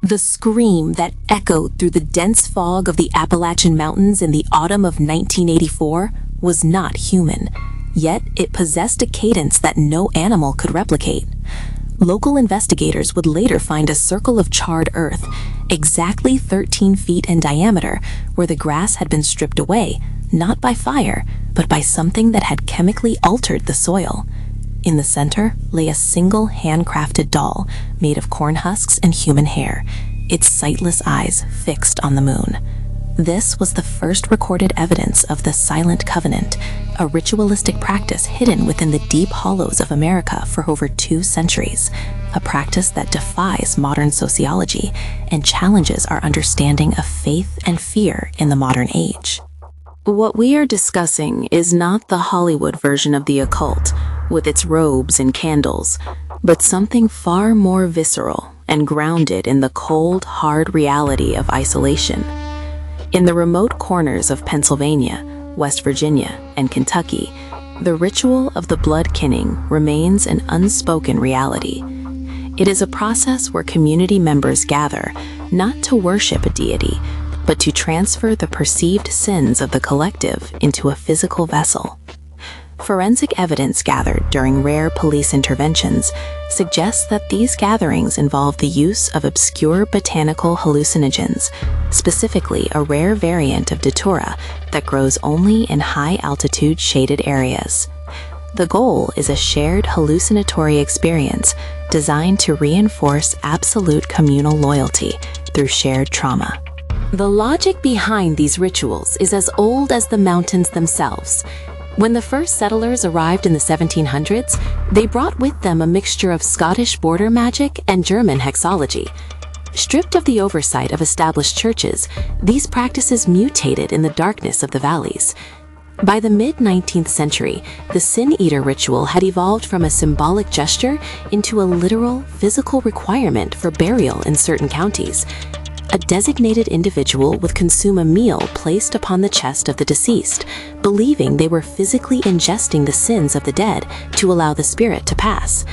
The scream that echoed through the dense fog of the Appalachian Mountains in the autumn of 1984 was not human, yet it possessed a cadence that no animal could replicate. Local investigators would later find a circle of charred earth, exactly 13 feet in diameter, where the grass had been stripped away, not by fire, but by something that had chemically altered the soil. In the center lay a single handcrafted doll made of corn husks and human hair, its sightless eyes fixed on the moon. This was the first recorded evidence of the Silent Covenant, a ritualistic practice hidden within the deep hollows of America for over 2 centuries, a practice that defies modern sociology and challenges our understanding of faith and fear in the modern age. What we are discussing is not the Hollywood version of the occult, with its robes and candles, but something far more visceral and grounded in the cold, hard reality of isolation. In the remote corners of Pennsylvania, West Virginia, and Kentucky, the ritual of the blood kinning remains an unspoken reality. It is a process where community members gather not to worship a deity, but to transfer the perceived sins of the collective into a physical vessel. Forensic evidence gathered during rare police interventions suggests that these gatherings involve the use of obscure botanical hallucinogens, specifically a rare variant of datura that grows only in high-altitude shaded areas. The goal is a shared hallucinatory experience designed to reinforce absolute communal loyalty through shared trauma. The logic behind these rituals is as old as the mountains themselves. When the first settlers arrived in the 1700s, they brought with them a mixture of Scottish border magic and German hexology. Stripped of the oversight of established churches, these practices mutated in the darkness of the valleys. By the mid-19th century, the Sin Eater ritual had evolved from a symbolic gesture into a literal, physical requirement for burial in certain counties. A designated individual would consume a meal placed upon the chest of the deceased, believing they were physically ingesting the sins of the dead to allow the spirit to pass.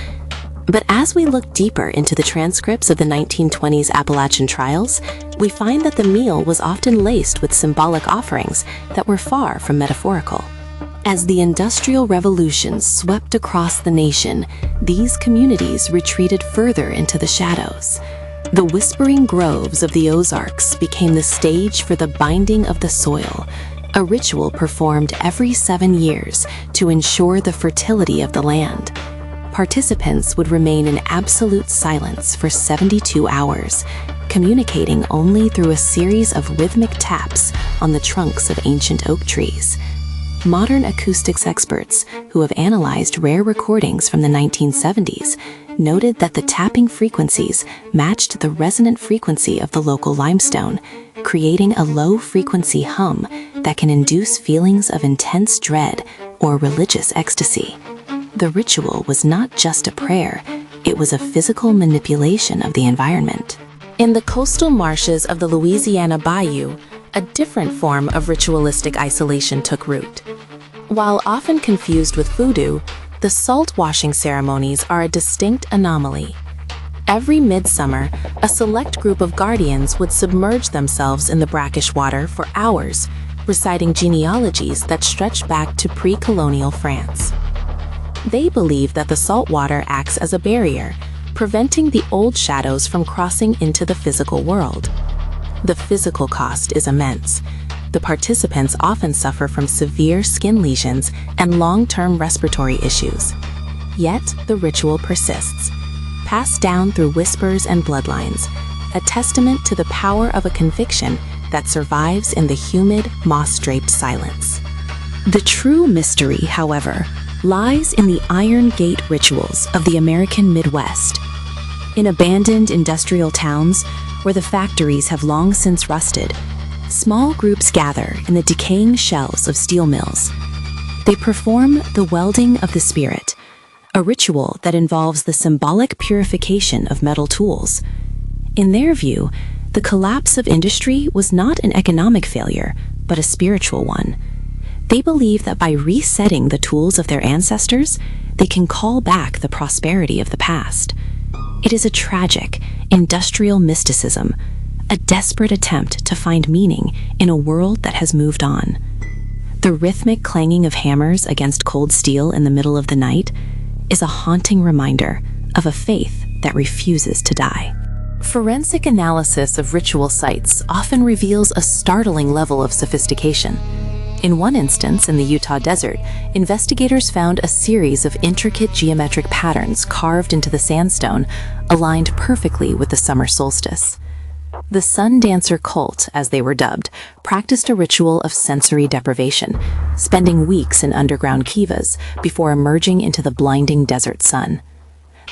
But as we look deeper into the transcripts of the 1920s Appalachian trials, we find that the meal was often laced with symbolic offerings that were far from metaphorical. As the Industrial Revolution swept across the nation, these communities retreated further into the shadows. The whispering groves of the Ozarks became the stage for the binding of the soil, a ritual performed every 7 years to ensure the fertility of the land. Participants would remain in absolute silence for 72 hours, communicating only through a series of rhythmic taps on the trunks of ancient oak trees. Modern acoustics experts who have analyzed rare recordings from the 1970s noted that the tapping frequencies matched the resonant frequency of the local limestone, creating a low-frequency hum that can induce feelings of intense dread or religious ecstasy. The ritual was not just a prayer, it was a physical manipulation of the environment. In the coastal marshes of the Louisiana Bayou, a different form of ritualistic isolation took root. While often confused with voodoo, the salt washing ceremonies are a distinct anomaly. Every midsummer, a select group of guardians would submerge themselves in the brackish water for hours, reciting genealogies that stretch back to pre-colonial France. They believe that the salt water acts as a barrier, preventing the old shadows from crossing into the physical world. The physical cost is immense. The participants often suffer from severe skin lesions and long-term respiratory issues. Yet, the ritual persists, passed down through whispers and bloodlines, a testament to the power of a conviction that survives in the humid, moss-draped silence. The true mystery, however, lies in the Iron Gate rituals of the American Midwest. In abandoned industrial towns, where the factories have long since rusted, small groups gather in the decaying shells of steel mills. They perform the welding of the spirit, a ritual that involves the symbolic purification of metal tools. In their view, the collapse of industry was not an economic failure, but a spiritual one. They believe that by resetting the tools of their ancestors, they can call back the prosperity of the past. It is a tragic, industrial mysticism, a desperate attempt to find meaning in a world that has moved on. The rhythmic clanging of hammers against cold steel in the middle of the night is a haunting reminder of a faith that refuses to die. Forensic analysis of ritual sites often reveals a startling level of sophistication. In one instance, in the Utah desert, investigators found a series of intricate geometric patterns carved into the sandstone, aligned perfectly with the summer solstice. The Sun Dancer cult, as they were dubbed, practiced a ritual of sensory deprivation, spending weeks in underground kivas before emerging into the blinding desert sun.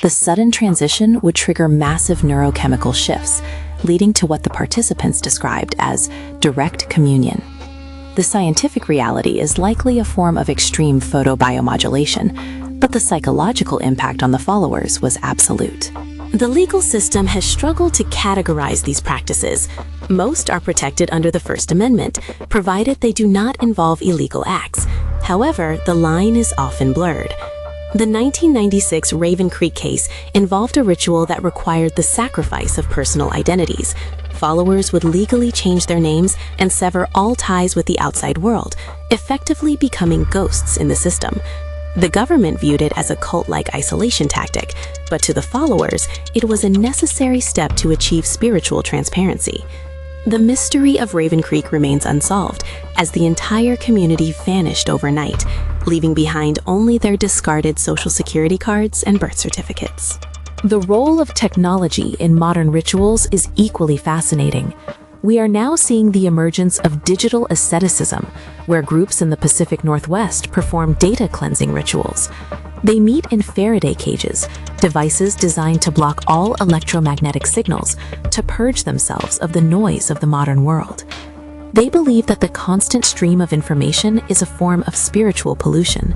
The sudden transition would trigger massive neurochemical shifts, leading to what the participants described as direct communion. The scientific reality is likely a form of extreme photobiomodulation, but the psychological impact on the followers was absolute. The legal system has struggled to categorize these practices. Most are protected under the First Amendment, provided they do not involve illegal acts. However, the line is often blurred. The 1996 Raven Creek case involved a ritual that required the sacrifice of personal identities. Followers would legally change their names and sever all ties with the outside world, effectively becoming ghosts in the system. The government viewed it as a cult-like isolation tactic, but to the followers, it was a necessary step to achieve spiritual transparency. The mystery of Raven Creek remains unsolved, as the entire community vanished overnight, leaving behind only their discarded social security cards and birth certificates. The role of technology in modern rituals is equally fascinating. We are now seeing the emergence of digital asceticism, where groups in the Pacific Northwest perform data cleansing rituals. They meet in Faraday cages, devices designed to block all electromagnetic signals, to purge themselves of the noise of the modern world. They believe that the constant stream of information is a form of spiritual pollution.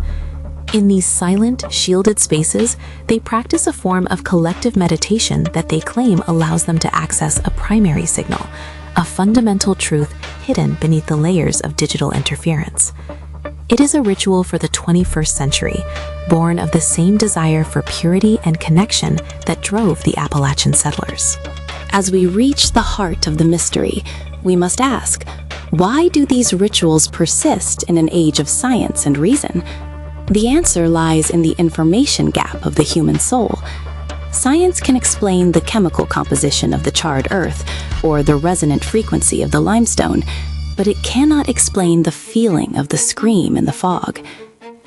In these silent, shielded spaces, they practice a form of collective meditation that they claim allows them to access a primary signal, a fundamental truth hidden beneath the layers of digital interference. It is a ritual for the 21st century, born of the same desire for purity and connection that drove the Appalachian settlers. As we reach the heart of the mystery, we must ask, why do these rituals persist in an age of science and reason? The answer lies in the information gap of the human soul. Science can explain the chemical composition of the charred earth or the resonant frequency of the limestone, but it cannot explain the feeling of the scream in the fog.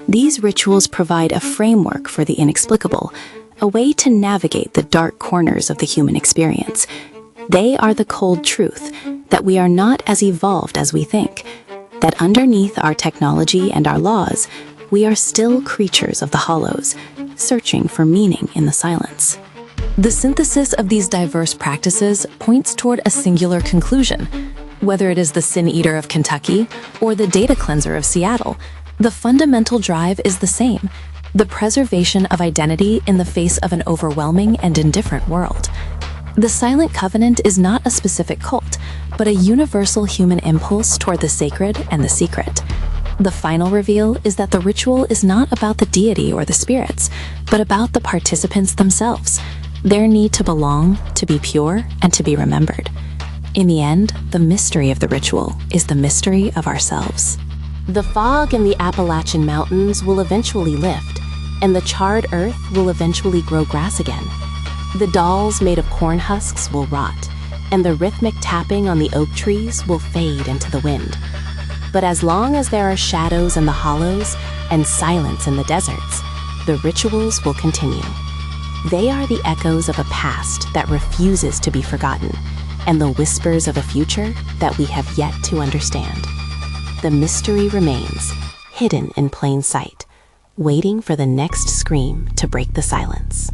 These rituals provide a framework for the inexplicable, a way to navigate the dark corners of the human experience. They are the cold truth that we are not as evolved as we think, that underneath our technology and our laws, we are still creatures of the hollows, searching for meaning in the silence. The synthesis of these diverse practices points toward a singular conclusion. Whether it is the Sin Eater of Kentucky or the Data Cleanser of Seattle, the fundamental drive is the same: the preservation of identity in the face of an overwhelming and indifferent world. The Silent Covenant is not a specific cult, but a universal human impulse toward the sacred and the secret. The final reveal is that the ritual is not about the deity or the spirits, but about the participants themselves, their need to belong, to be pure, and to be remembered. In the end, the mystery of the ritual is the mystery of ourselves. The fog in the Appalachian Mountains will eventually lift, and the charred earth will eventually grow grass again. The dolls made of corn husks will rot, and the rhythmic tapping on the oak trees will fade into the wind. But as long as there are shadows in the hollows and silence in the deserts, the rituals will continue. They are the echoes of a past that refuses to be forgotten, and the whispers of a future that we have yet to understand. The mystery remains, hidden in plain sight, waiting for the next scream to break the silence.